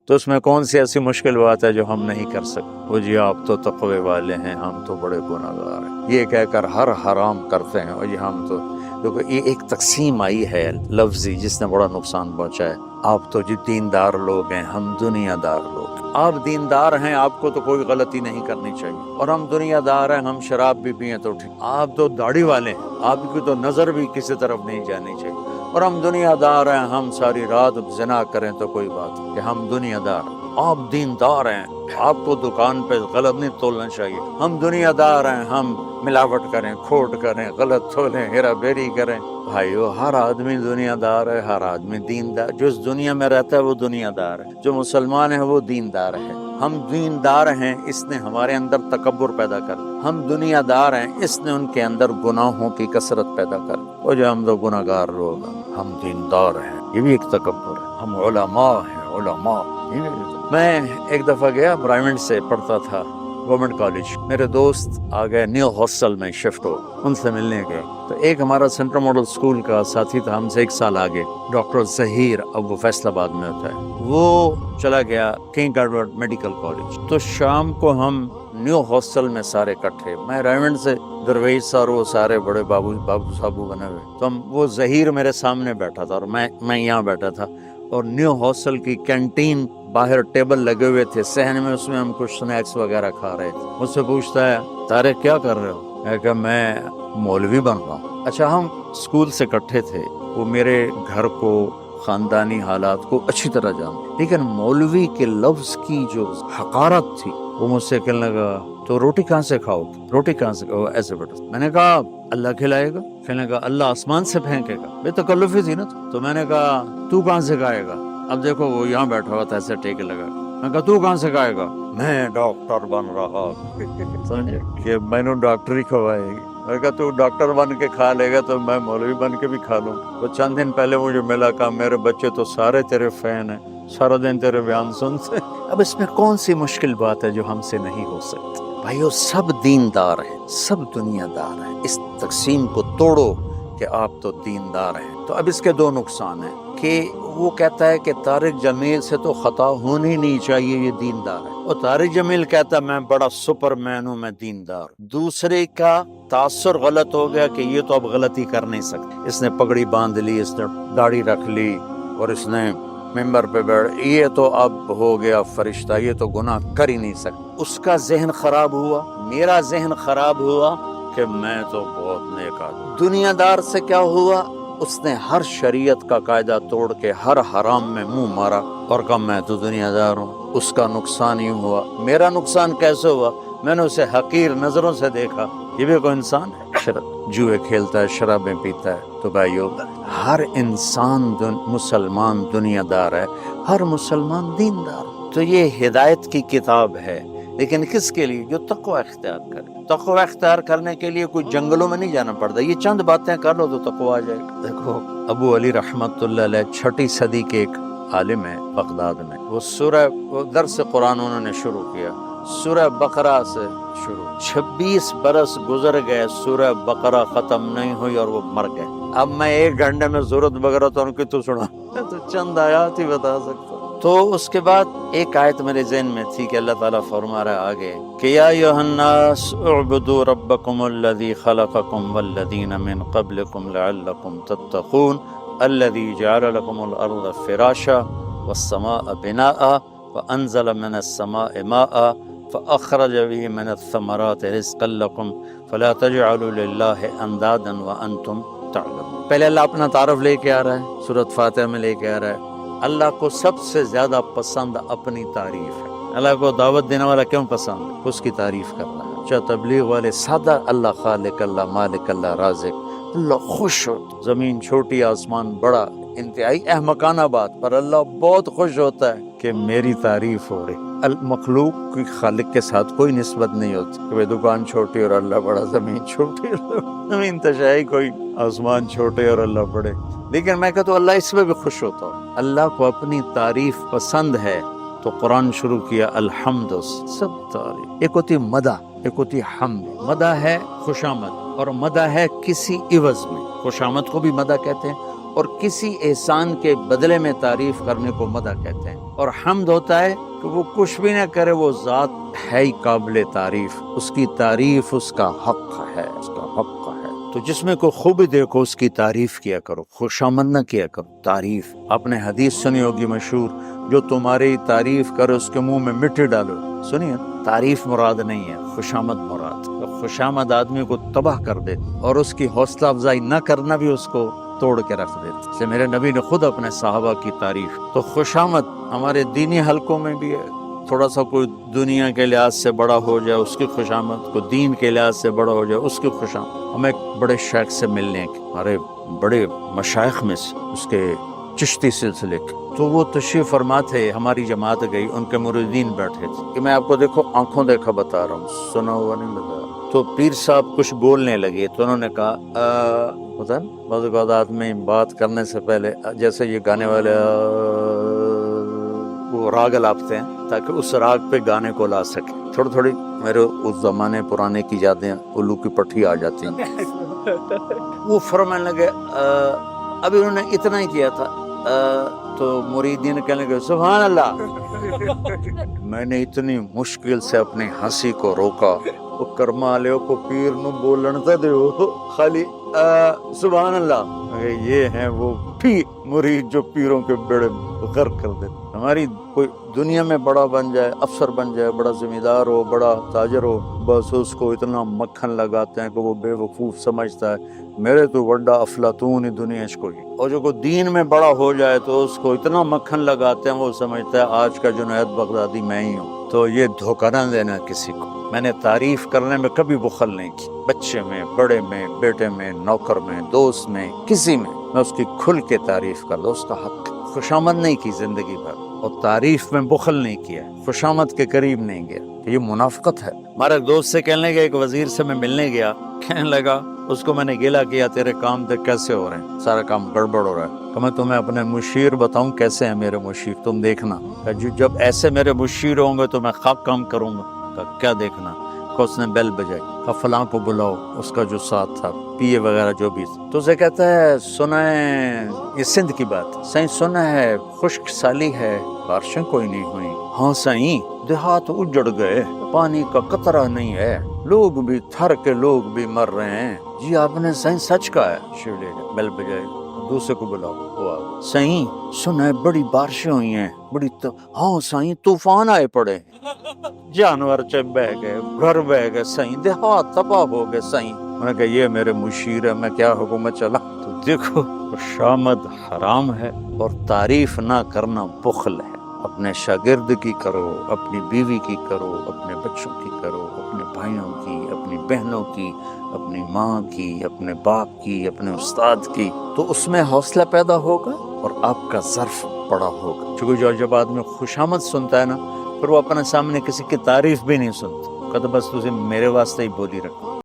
تو اس میں کون سی ایسی مشکل بات ہے جو ہم نہیں کر سکتے؟ وہ جی آپ تو تقوی والے ہیں، ہم تو بڑے گناہگار ہیں، یہ کہہ کر ہر حرام کرتے ہیں، اور جی ہم تو دیکھو یہ ایک تقسیم آئی ہے لفظی جس نے بڑا نقصان پہنچا ہے۔ آپ تو جی دیندار لوگ ہیں، ہم دنیا دار لوگ۔ آپ دیندار ہیں، آپ کو تو کوئی غلطی نہیں کرنی چاہیے، اور ہم دنیا دار ہیں، ہم شراب بھی پئیں تو ٹھیک۔ آپ تو داڑھی والے ہیں، آپ کی تو نظر بھی کسی طرف نہیں جانی چاہیے، اور ہم دنیا دار ہیں، ہم ساری رات زنا کریں تو کوئی بات کہ ہم دنیا دار ہیں۔ آپ دیندار ہیں، آپ کو دکان پہ غلط نہیں تولنا چاہیے، ہم دنیا دار ہیں، ہم ملاوٹ کریں، کھوٹ کریں، غلط تولیں، ہیرا پھیری کریں۔ بھائیو ہر آدمی دنیا دار ہے، ہر آدمی دیندار، جو اس دنیا میں رہتا ہے وہ دنیا دار ہے، جو مسلمان ہے وہ دیندار ہے۔ ہم دیندار ہیں، اس نے ہمارے اندر تکبر پیدا کر دیا، ہم دنیا دار ہیں، اس نے ان کے اندر گناہوں کی کثرت پیدا کر دی، اور جو ہم تو گناہ گار لوگ ہیں، ہم دیندار ہیں، یہ بھی ایک تکبر ہے۔ ہم علماء ہیں، علماء۔ میں ایک دفعہ گیا، برائمنٹ سے پڑھتا تھا گورنمنٹ کالج، میرے دوست آ گئے، نیو ہاسٹل میں شفٹ ہو، ان سے ملنے گئے، تو ایک ہمارا سینٹرل ماڈل اسکول کا ساتھی تھا، ہم سے 1 سال آگے، ڈاکٹر ظہیر، اب وہ فیصل آباد میں ہوتا ہے، وہ چلا گیا کنگ ایڈورڈ میڈیکل کالج۔ تو شام کو ہم نیو ہاسٹل میں سارے اکٹھے، میں ریونڈ سے درویش سر، وہ سارے بڑے بابو صاحبو بنے ہوئے، تو وہ ظہیر میرے سامنے بیٹھا تھا اور میں یہاں بیٹھا تھا، اور نیو ہاسٹل کی کینٹین باہر ٹیبل لگے ہوئے تھے، صحن میں اس میں ہم کچھ سنیکس وغیرہ کھا رہے تھے۔ مجھ سے پوچھتا ہے طارق کیا کر رہے ہو؟ میں کہا میں مولوی بن رہا ہوں۔ اچھا ہم اسکول سے اکٹھے تھے، وہ میرے گھر کو، خاندانی حالات کو اچھی طرح جانتے، لیکن مولوی کے لفظ کی جو حقارت تھی، وہ مجھ سے کہنے لگا تو روٹی کہاں سے کھاؤ گے؟ روٹی کہاں سے کھاؤ؟ ایسے بیٹا، میں نے کہا اللہ کھلائے گا؟ کہنے لگا اللہ آسمان سے پھینکے گا؟ بے تکلفی تھی نا، تو میں نے کہا تو کہاں سے کھائے گا؟ اب دیکھو وہ یہاں بیٹھا ہوا تھا، ایسے ٹیکے لگا، میں کہا تو کہاں سے کھائے گا؟ میں ڈاکٹر بن رہا سمجھے کہ میں نے ڈاکٹری کھوائے گی۔ میں کہا تو ڈاکٹر بن کے کھا لے گا تو میں مولوی بن کے بھی کھا لوں۔ تو چند دن پہلے مجھے ملا، کہا میرے بچے تو سارے تیرے فین ہیں، سارا دن تیرے بیان سنتے۔ اب اس میں کون سی مشکل بات ہے جو ہم سے نہیں ہو سکتی؟ بھائیو سب دیندار ہیں، سب دنیا دار ہیں، اس تقسیم کو توڑو کہ آپ تو دیندار ہیں۔ تو اب اس کے 2 نقصان ہیں کہ وہ کہتا ہے کہ طارق جمیل سے تو خطا ہونی نہیں چاہیے، یہ دیندار ہے، اور طارق جمیل کہتا ہے میں بڑا سپر مین ہوں، میں دیندار ہوں۔ دوسرے کا تاثر غلط ہو گیا کہ یہ تو اب غلطی کر نہیں سکتے، اس نے پگڑی باندھ لی، اس نے داڑھی رکھ لی، اور اس نے ممبر پہ بیٹھ، یہ تو اب ہو گیا فرشتہ، یہ تو گناہ کر ہی نہیں سکتا۔ اس کا ذہن خراب ہوا، میرا ذہن خراب ہوا کہ میں تو بہت نیک آدمی۔ دنیا دار سے کیا ہوا؟ اس نے ہر شریعت کا قاعدہ توڑ کے ہر حرام میں منہ مارا اور کہا میں تو دنیا دار ہوں۔ اس کا نقصان یوں ہوا، میرا نقصان کیسے ہوا؟ میں نے اسے حقیر نظروں سے دیکھا، یہ بھی کوئی انسان ہے؟ جوئے کھیلتا ہے، شرابیں پیتا ہے۔ تو بھائیو ہر انسان مسلمان دنیا دار ہے، ہر مسلمان دیندار۔ تو یہ ہدایت کی کتاب ہے، لیکن کس کے لیے؟ جو تقوی اختیار کرے۔ تقوی اختیار کرنے کے لیے کوئی جنگلوں میں نہیں جانا پڑتا، یہ چند باتیں کر لو تو تقوی آ جائے گا۔ دیکھو ابو علی رحمت اللہ علیہ 6 صدی کے ایک عالم ہے بغداد میں، وہ درس قرآن انہوں نے شروع کیا، سورہ بقرہ سے شروع، 26 برس گزر گئے، سورہ بقرہ ختم نہیں ہوئی اور وہ مر گئے۔ اب میں 1 گھنٹے میں ضرورت وغیرہ تو ان کی تو سنا، تو چند آیات ہی بتا سکتا ہوں۔ تو اس کے بعد ایک آیت میرے ذہن میں تھی کہ اللہ تعالیٰ فرما رہا ہے آگے کہ یا ایھا الناس اعبدوا ربکم الذی خلقکم والذین من قبلکم لعلکم تتقون الذی جعل لکم الارض فراشا والسماء بناء وانزل من السماء ماء فأخرج به من الثمرات رزقا لكم فلا تجعلوا لله اندادا وانتم تعلمون۔ پہلے اللہ اپنا تعارف لے کے آ رہا ہے، سورۃ فاتحہ میں لے کے آ رہا ہے۔ اللہ کو سب سے زیادہ پسند اپنی تعریف ہے۔ اللہ کو دعوت دینے والا کیوں پسند ہے؟ اس کی تعریف کرنا ہے۔ چاہے تبلیغ والے سادہ اللہ خالق، اللہ مالک، اللہ رازق، اللہ خوش ہوتا، زمین چھوٹی آسمان بڑا، انتہائی احمقانہ بات، پر اللہ بہت خوش ہوتا ہے کہ میری تعریف ہو رہی۔ المخلوق کی خالق کے ساتھ کوئی نسبت نہیں ہوتی کہ بھئی دکان چھوٹی اور اللہ بڑا، زمین چھوٹی، زمین تشائی کوئی، آسمان چھوٹے اور اللہ بڑے۔ لیکن میں کہتا ہوں اللہ اس میں بھی خوش ہوتا ہوں، اللہ کو اپنی تعریف پسند ہے، تو قرآن شروع کیا الحمد، سب تعریف۔ ایک ہوتی مدح، ایک ہوتی حمد۔ مدح ہے خوشامد، اور مدح ہے کسی عوض میں۔ خوشامد کو بھی مدح کہتے ہیں، اور کسی احسان کے بدلے میں تعریف کرنے کو مدح کہتے ہیں. اور حمد ہوتا ہے کہ وہ کچھ بھی نہ کرے، وہ ذات ہے ہی قابل تعریف، اس کی تعریف اس کا حق ہے، اس کا حق ہے. تو جس میں کوئی خوبی دیکھو اس کی تعریف کیا کرو، خوشامد نہ کیا کرو، تعریف. آپ نے حدیث سنی ہوگی مشہور، جو تمہاری تعریف کرے اس کے منہ میں مٹی ڈالو. سنیے، تعریف مراد نہیں ہے، خوشامد مراد. تو خوشامد آدمی کو تباہ کر دے اور اس کی حوصلہ افزائی نہ کرنا بھی اس کو توڑ کے رکھ دیتے. سے میرے نبی نے خود اپنے صحابہ کی تعریف. تو خوشامد ہمارے دینی حلقوں میں بھی ہے. تھوڑا سا کوئی دنیا کے لحاظ سے بڑا ہو جائے اس کی خوشامد، کوئی دین کے لحاظ سے بڑا ہو جائے اس کی خوشامد. ہم ایک بڑے شیخ سے ملنے کے، ہمارے بڑے مشائخ میں سے، اس کے چشتی سلسلے کے، تو وہ تشریف فرما تھے، ہماری جماعت گئی، ان کے مریدین بیٹھے تھے کہ میں آپ کو دیکھو آنکھوں دیکھا بتا رہا ہوں، سنا ہوا نہیں بتا رہا. تو پیر صاحب کچھ بولنے لگے تو انہوں نے کہا ہوتا ہے بعض اوقات آدمی بات کرنے سے پہلے جیسے یہ گانے والے وہ راگ لاپتے ہیں تاکہ اس راگ پہ گانے کو لا سکے. تھوڑی تھوڑی میرے اس زمانے پرانے کی یادیں الو کی پٹھی آ جاتی ہیں. وہ فرمانے لگے ابھی انہوں نے اتنا ہی کیا تھا تو مریدین کہنے لگے سبحان اللہ. میں نے اتنی مشکل سے اپنی ہنسی کو روکا. وہ کرما لیو کو پیر نو بولن تے دیو خالی سبحان اللہ. یہ ہیں وہ پیر مرید جو پیروں کے بیڑے غرق کر دیتے. ہماری کوئی دنیا میں بڑا بن جائے، افسر بن جائے، بڑا زمیندار ہو، بڑا تاجر ہو، بس اس کو اتنا مکھن لگاتے ہیں کہ وہ بے وقوف سمجھتا ہے میرے تو بڑا افلاطون ہی دنیا اس کو ہی. اور جو کوئی دین میں بڑا ہو جائے تو اس کو اتنا مکھن لگاتے ہیں وہ سمجھتا ہے آج کا جنید بغدادی میں ہی ہوں. تو یہ دھوکہ نہ دینا کسی کو. میں نے تعریف کرنے میں کبھی بخل نہیں کی، بچے میں، بڑے میں، بیٹے میں، نوکر میں، دوست میں، کسی میں اس کی کھل کے تعریف کر دو، اس کا حق. خوشامد نہیں کی زندگی بھر اور تعریف میں بخل نہیں کیا، خوشامد کے قریب نہیں گیا. یہ منافقت ہے. ہمارے دوست سے کہنے گیا، ایک وزیر سے میں ملنے گیا، کہنے لگا اس کو میں نے گیلا کیا تیرے کام دیکھ کیسے ہو رہے ہیں، سارا کام گڑبڑ ہو رہا ہے. کہ میں تمہیں اپنے مشیر بتاؤں کیسے ہیں میرے مشیر، تم دیکھنا. جب ایسے میرے مشیر ہوں گے تو میں خواب کام کروں گا. کیا دیکھنا؟ کہ اس نے بیل بجائی، کہ فلاں کو بلاؤ، اس کا جو ساتھ تھا پیے وغیرہ جو بھی. تو اسے کہتا ہے سنا ہے یہ سندھ کی بات، سائیں سنا ہے خشک سالی ہے، بارشیں کوئی نہیں ہوئی. ہاں سائیں دیہات اجڑ گئے، پانی کا قطرہ نہیں ہے، لوگ بھی تھر کے لوگ بھی مر رہے ہیں. جی آپ نے سائیں سچ کہا ہے. شیولے بیل بجائی، دوسرے کو بلاؤ. سائیں سنا ہے بڑی بارشیں ہوئی ہیں، بڑی ہاں سائیں طوفان آئے پڑے، جانور بہ گئے، گھر بہ گئے سائیں، دیہات تباہ ہو گئے سائیں. میں نے کہا یہ میرے مشیر ہے، میں کیا حکومت چلا. تو دیکھو خوشامد حرام ہے اور تعریف نہ کرنا بخل ہے. اپنے شاگرد کی کرو، اپنی بیوی کی کرو، اپنے بچوں کی کرو، اپنے بھائیوں کی، اپنی بہنوں کی، اپنی ماں کی، اپنے باپ کی، اپنے استاد کی. تو اس میں حوصلہ پیدا ہوگا اور آپ کا ظرف بڑا ہوگا. چونکہ جب آدمی خوشامد سنتا ہے نا، پھر وہ اپنے سامنے کسی کی تعریف بھی نہیں سنتا. کہتا بس تجھے میرے واسطے ہی بولی رکھو.